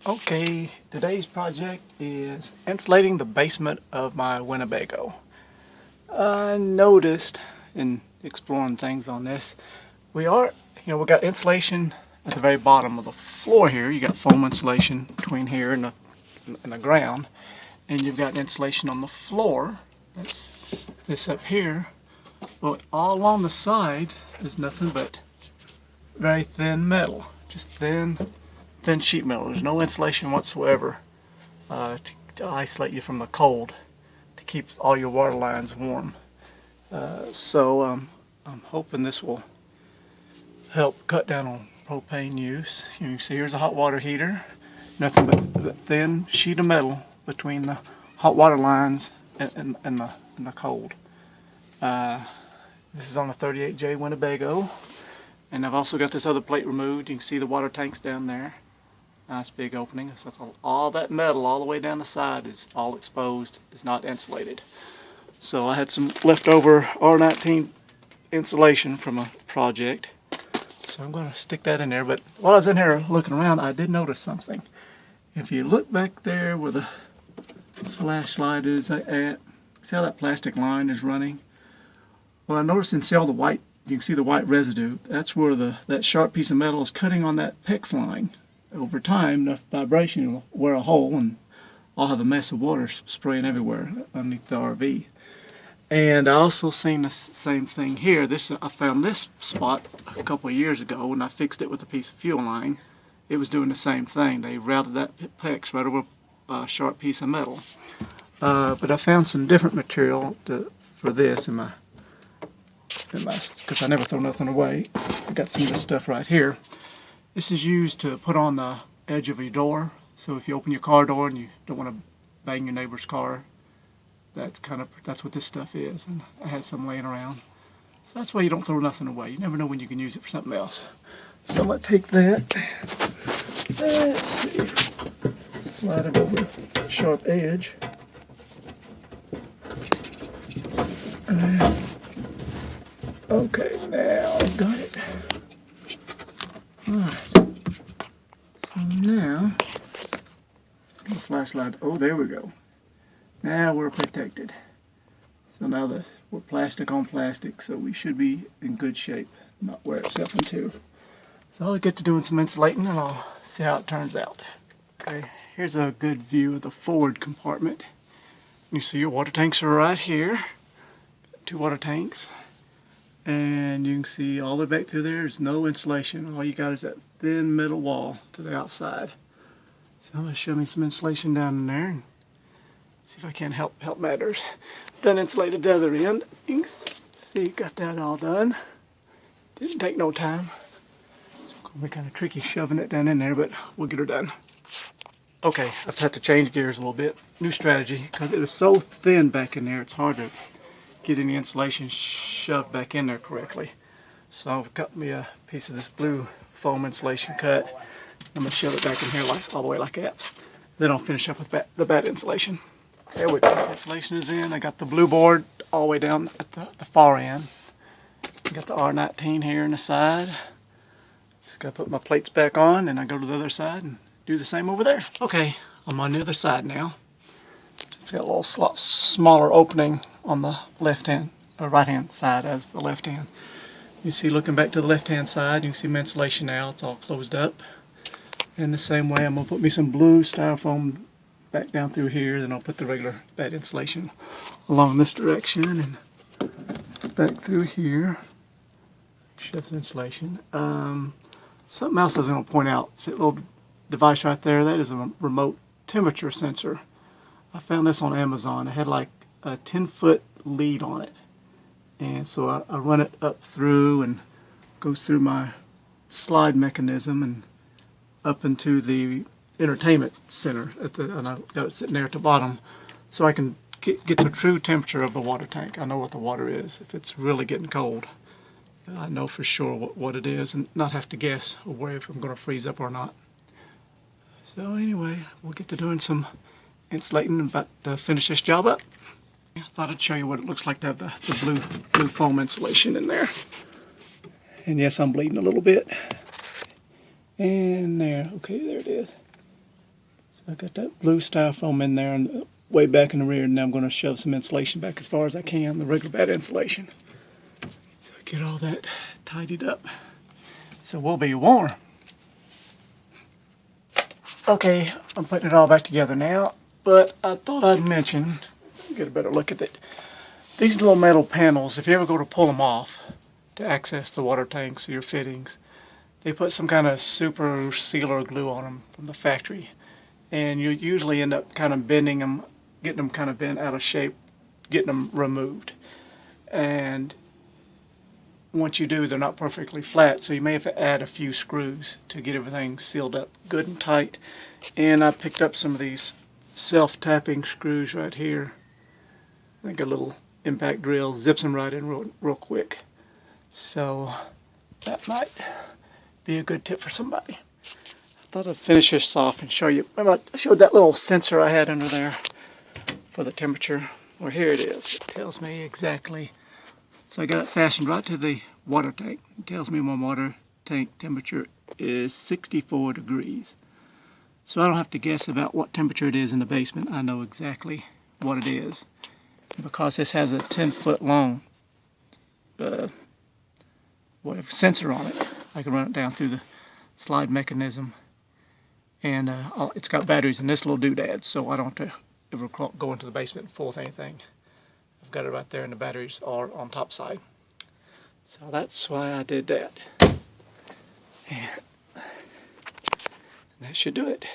Okay, today's project is insulating the basement of my Winnebago. I noticed in exploring things on this, we got insulation at the very bottom of the floor here. You got foam insulation between here and the ground, and you've got insulation on the floor. That's this up here. But all along the sides is nothing but very thin metal, just thin sheet metal. There's no insulation whatsoever to isolate you from the cold, to keep all your water lines warm. So I'm hoping this will help cut down on propane use. You can see here's a hot water heater, nothing but a thin sheet of metal between the hot water lines and the cold. This is on a 38J Winnebago, and I've also got this other plate removed. You can see the water tanks down there. Nice big opening. So that's all that metal all the way down the side is all exposed, is not insulated. So I had some leftover R19 insulation from a project, so I'm going to stick that in there. But while I was in here looking around, I did notice something. If you look back there where the flashlight is at, see how that plastic line is running? Well, I noticed and see all the white, you can see the white residue. That's where that sharp piece of metal is cutting on that PEX line. Over time, enough vibration will wear a hole, and I'll have a mess of water spraying everywhere underneath the RV. And I also seen the same thing here. I found this spot a couple of years ago when I fixed it with a piece of fuel line. It was doing the same thing. They routed that PEX right over a sharp piece of metal. But I found some different material for this because I never throw nothing away. I got some of this stuff right here. This is used to put on the edge of your door. So if you open your car door and you don't want to bang your neighbor's car, that's what this stuff is. And I had some laying around. So that's why you don't throw nothing away. You never know when you can use it for something else. So I'm going to take that. Let's see. Slide it over the sharp edge. Okay, now I've got it. Alright. So now, the flashlight, oh, there we go. Now we're protected. So now we're plastic on plastic, so we should be in good shape, not wear itself in two. So I'll get to doing some insulating and I'll see how it turns out. Okay, here's a good view of the forward compartment. You see your water tanks are right here. 2 water tanks. And you can see all the way back through there is no insulation. All you got is that thin metal wall to the outside. So I'm going to show me some insulation down in there and see if I can help matters. Then insulated the other end. You can see, got that all done. Didn't take no time. It's going to be kind of tricky shoving it down in there, but we'll get her done. Okay, I've had to change gears a little bit. New strategy, because it is so thin back in there, it's hard to get any insulation shoved back in there correctly. So I've cut me a piece of this blue foam insulation cut. I'm going to shove it back in here all the way like that. Then I'll finish up with the bad insulation. There we go. Insulation is in. I got the blue board all the way down at the far end. Got the R19 here on the side. Just got to put my plates back on, and I go to the other side and do the same over there. Okay, I'm on the other side now. It's got a little smaller opening on the right hand side as the left hand. You see, looking back to the left hand side, you can see my insulation now. It's all closed up. In the same way, I'm going to put me some blue styrofoam back down through here. Then I'll put the regular bad insulation along this direction and back through here. Shove some insulation. Something else I was going to point out. See that little device right there? That is a remote temperature sensor. I found this on Amazon. It had like a 10-foot lead on it. And so I run it up through and goes through my slide mechanism and up into the entertainment center. And I got it sitting there at the bottom so I can get the true temperature of the water tank. I know what the water is. If it's really getting cold, I know for sure what it is and not have to guess if I'm going to freeze up or not. So anyway, we'll get to doing some insulating and about to finish this job up. I thought I'd show you what it looks like to have the blue foam insulation in there. And yes, I'm bleeding a little bit. And there, okay, there it is. So I got that blue styrofoam in there and way back in the rear, and now I'm going to shove some insulation back as far as I can, the regular bed insulation. So get all that tidied up. So we'll be warm. Okay, I'm putting it all back together now, but I thought I'd mention, get a better look at it. These little metal panels, if you ever go to pull them off to access the water tanks or your fittings, they put some kind of super sealer glue on them from the factory. And you usually end up kind of bending them, getting them kind of bent out of shape, getting them removed. And once you do, they're not perfectly flat, so you may have to add a few screws to get everything sealed up good and tight. And I picked up some of these self-tapping screws right here. I think a little impact drill zips them right in real quick. So that might be a good tip for somebody. I thought I'd finish this off and show you. Remember I showed that little sensor I had under there for the temperature? Well, here it is. It tells me exactly. So I got it fastened right to the water tank. It tells me my water tank temperature is 64 degrees. So I don't have to guess about what temperature it is in the basement. I know exactly what it is. Because this has a 10-foot long sensor on it, I can run it down through the slide mechanism. And it's got batteries in this little doodad, so I don't have to ever go into the basement and fool with anything. I've got it right there, and the batteries are on top side. So that's why I did that. And that should do it.